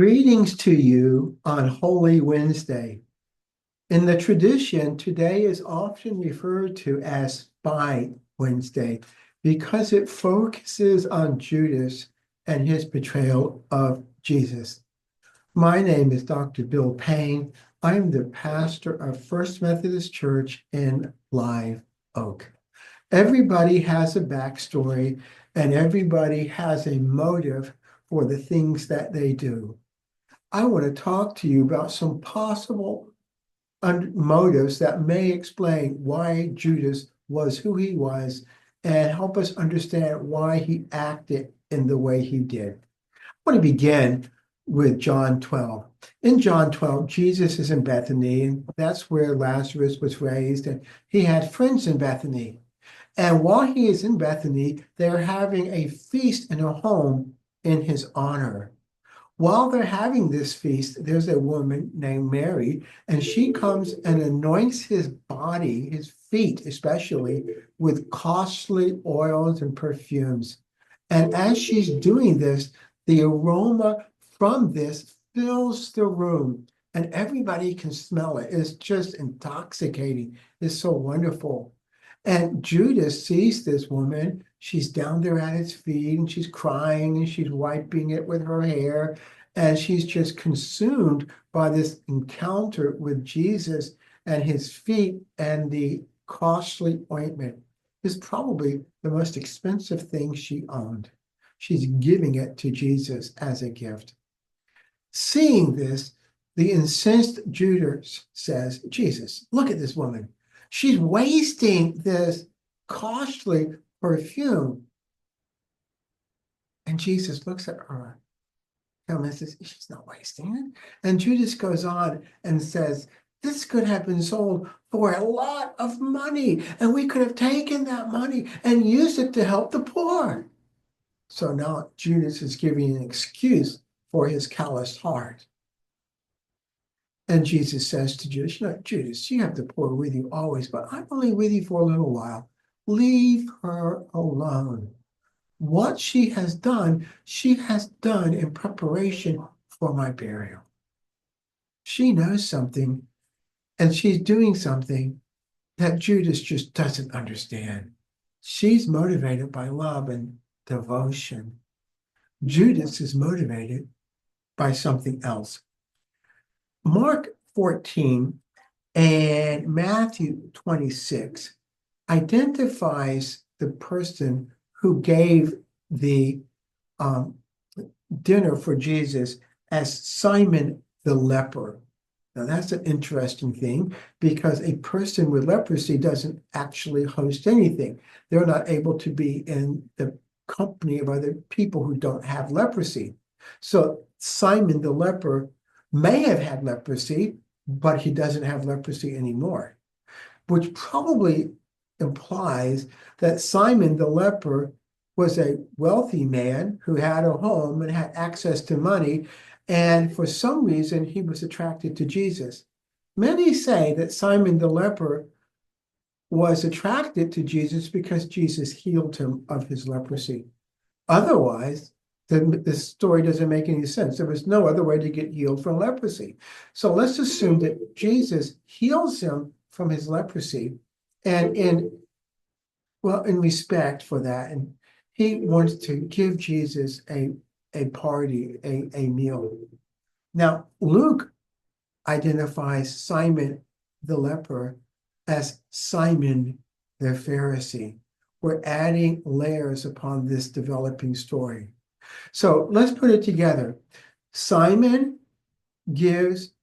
Greetings to you on Holy Wednesday. In the tradition, today is often referred to as Spy Wednesday because it focuses on Judas and his betrayal of Jesus. My name is Dr. Bill Payne. I'm the pastor of First Methodist Church in Live Oak. Everybody has a backstory and everybody has a motive for the things that they do. I want to talk to you about some possible motives that may explain why Judas was who he was and help us understand why he acted in the way he did. I want to begin with John 12. In John 12, Jesus is in Bethany, and that's where Lazarus was raised, and he had friends in Bethany. And while he is in Bethany, they're having a feast in a home in his honor. While they're having this feast, there's a woman named Mary, and she comes and anoints his body, his feet especially, with costly oils and perfumes. And as she's doing this, the aroma from this fills the room, and everybody can smell it. It's just intoxicating. It's so wonderful. And Judas sees this woman. She's down there at his feet and she's crying and she's wiping it with her hair. And she's just consumed by this encounter with Jesus and his feet, and the costly ointment is probably the most expensive thing she owned. She's giving it to Jesus as a gift. Seeing this, the incensed Judas says, Jesus, look at this woman. She's wasting this costly perfume. And Jesus looks at her and says, she's not wasting it. And Judas goes on and says, this could have been sold for a lot of money, and we could have taken that money and used it to help the poor. So now Judas is giving an excuse for his calloused heart. And Jesus says to Judas, no, Judas, you have the poor with you always, but I'm only with you for a little while. Leave her alone. What she has done in preparation for my burial. She knows something, and she's doing something that Judas just doesn't understand. She's motivated by love and devotion. Judas is motivated by something else. Mark 14 and Matthew 26 identifies the person who gave the dinner for Jesus as Simon the leper. Now, that's an interesting thing because a person with leprosy doesn't actually host anything. They're not able to be in the company of other people who don't have leprosy. So Simon the leper may have had leprosy, but he doesn't have leprosy anymore, which probably implies that Simon the leper was a wealthy man who had a home and had access to money, and for some reason he was attracted to Jesus. Many say that Simon the leper was attracted to Jesus because Jesus healed him of his leprosy. Otherwise, the story doesn't make any sense. There was no other way to get healed from leprosy. So let's assume that Jesus heals him from his leprosy, and in respect for that, and he wants to give Jesus a party, a meal. Now, Luke identifies Simon the leper as Simon the Pharisee. We're adding layers upon this developing story. So let's put it together. Simon gives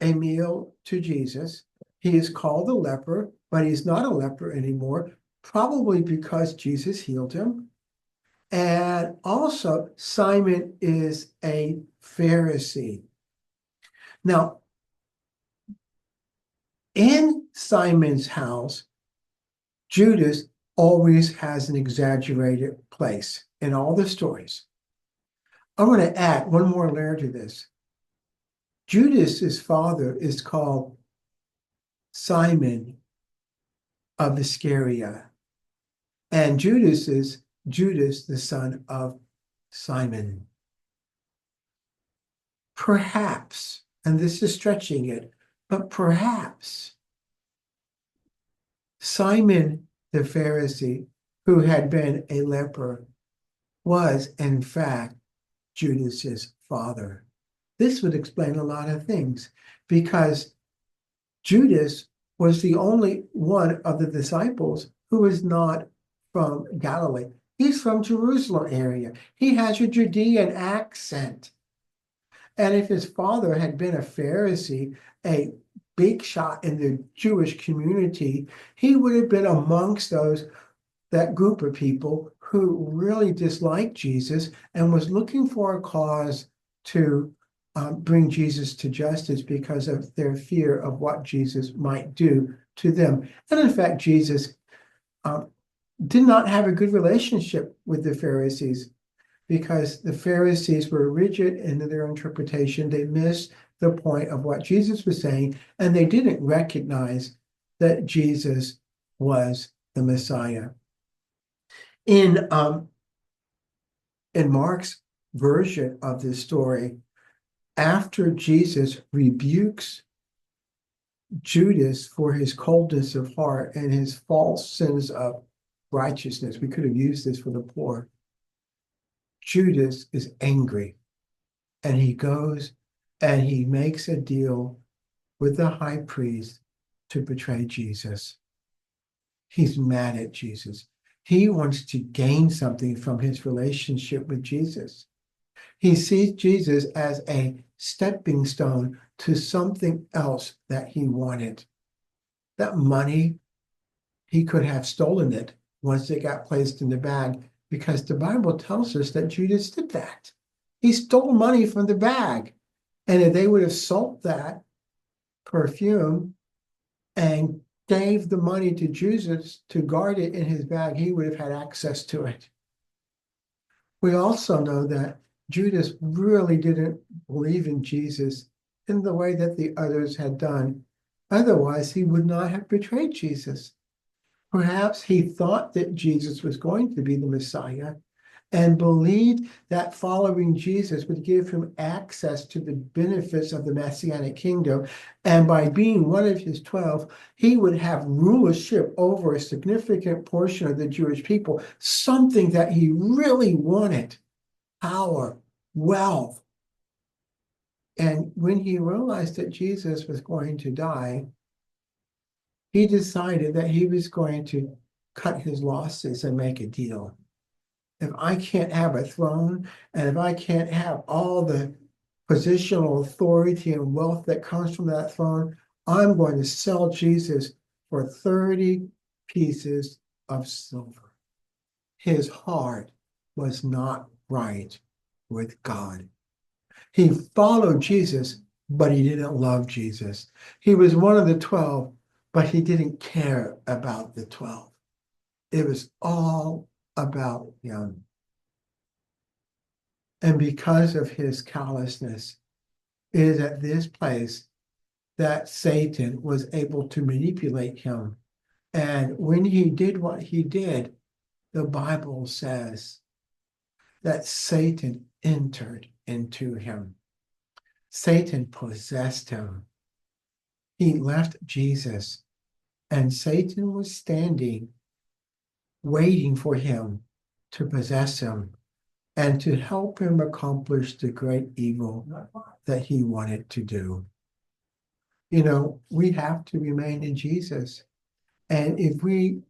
a meal to Jesus. He is called a leper, but he's not a leper anymore, probably because Jesus healed him. And also, Simon is a Pharisee. Now, in Simon's house, Judas always has an exaggerated place in all the stories. I want to add one more layer to this. Judas's father is called Simon of Iscariot, and Judas is Judas, the son of Simon. perhaps, and this is stretching it, but perhaps Simon the Pharisee, who had been a leper, was in fact Judas's father. This would explain a lot of things because Judas was the only one of the disciples who was not from Galilee. He's from Jerusalem area. He has a Judean accent. And if his father had been a Pharisee, a big shot in the Jewish community, he would have been amongst that group of people who really disliked Jesus and was looking for a cause to bring Jesus to justice because of their fear of what Jesus might do to them. And in fact, Jesus did not have a good relationship with the Pharisees because the Pharisees were rigid in their interpretation. They missed the point of what Jesus was saying, and they didn't recognize that Jesus was the Messiah. In Mark's version of this story, after Jesus rebukes Judas for his coldness of heart and his false sins of righteousness, we could have used this for the poor. Judas is angry, and he goes and he makes a deal with the high priest to betray Jesus. He's mad at Jesus. He wants to gain something from his relationship with Jesus. He sees Jesus as a stepping stone to something else that he wanted. That money, he could have stolen it once it got placed in the bag, because the Bible tells us that Judas did that. He stole money from the bag. And if they would have sold that perfume and gave the money to Judas to guard it in his bag, he would have had access to it. We also know that Judas really didn't believe in Jesus in the way that the others had done. Otherwise, he would not have betrayed Jesus. Perhaps he thought that Jesus was going to be the Messiah and believed that following Jesus would give him access to the benefits of the Messianic kingdom. And by being one of his 12, he would have rulership over a significant portion of the Jewish people, something that he really wanted: power, wealth. And when he realized that Jesus was going to die, he decided that he was going to cut his losses and make a deal. If I can't have a throne, and if I can't have all the positional authority and wealth that comes from that throne, I'm going to sell Jesus for 30 pieces of silver. His heart was not right with God. He followed Jesus, but he didn't love Jesus. He was one of the 12, but he didn't care about the 12. It was all about him. And because of his callousness, it is at this place that Satan was able to manipulate him. And when he did what he did, the Bible says that Satan entered into him. Satan possessed him. He left Jesus, and Satan was standing, waiting for him to possess him and to help him accomplish the great evil that he wanted to do. You know, we have to remain in Jesus. And if we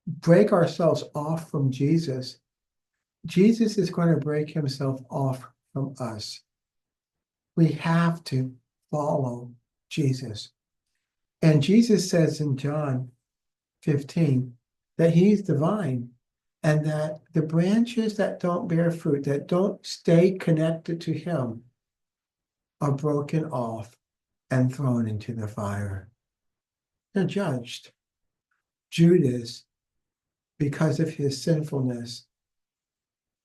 break ourselves off from Jesus, Jesus is going to break himself off from us. We have to follow Jesus. And Jesus says in John 15 that he's the vine, and that the branches that don't bear fruit, that don't stay connected to him, are broken off and thrown into the fire. They're judged. Judas, because of his sinfulness,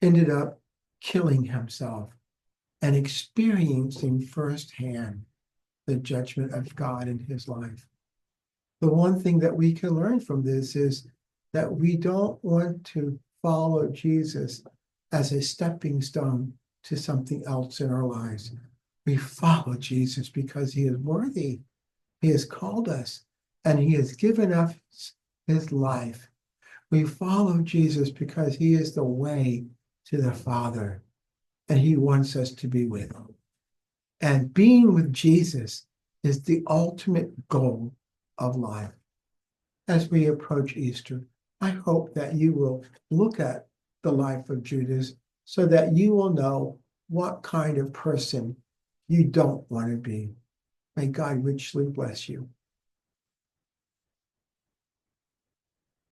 ended up killing himself and experiencing firsthand the judgment of God in his life. The one thing that we can learn from this is that we don't want to follow Jesus as a stepping stone to something else in our lives. We follow Jesus because he is worthy. He has called us and he has given us his life. We follow Jesus because he is the way to the Father and he wants us to be with him. And being with Jesus is the ultimate goal of life. As we approach Easter, I hope that you will look at the life of Judas so that you will know what kind of person you don't want to be. May God richly bless you.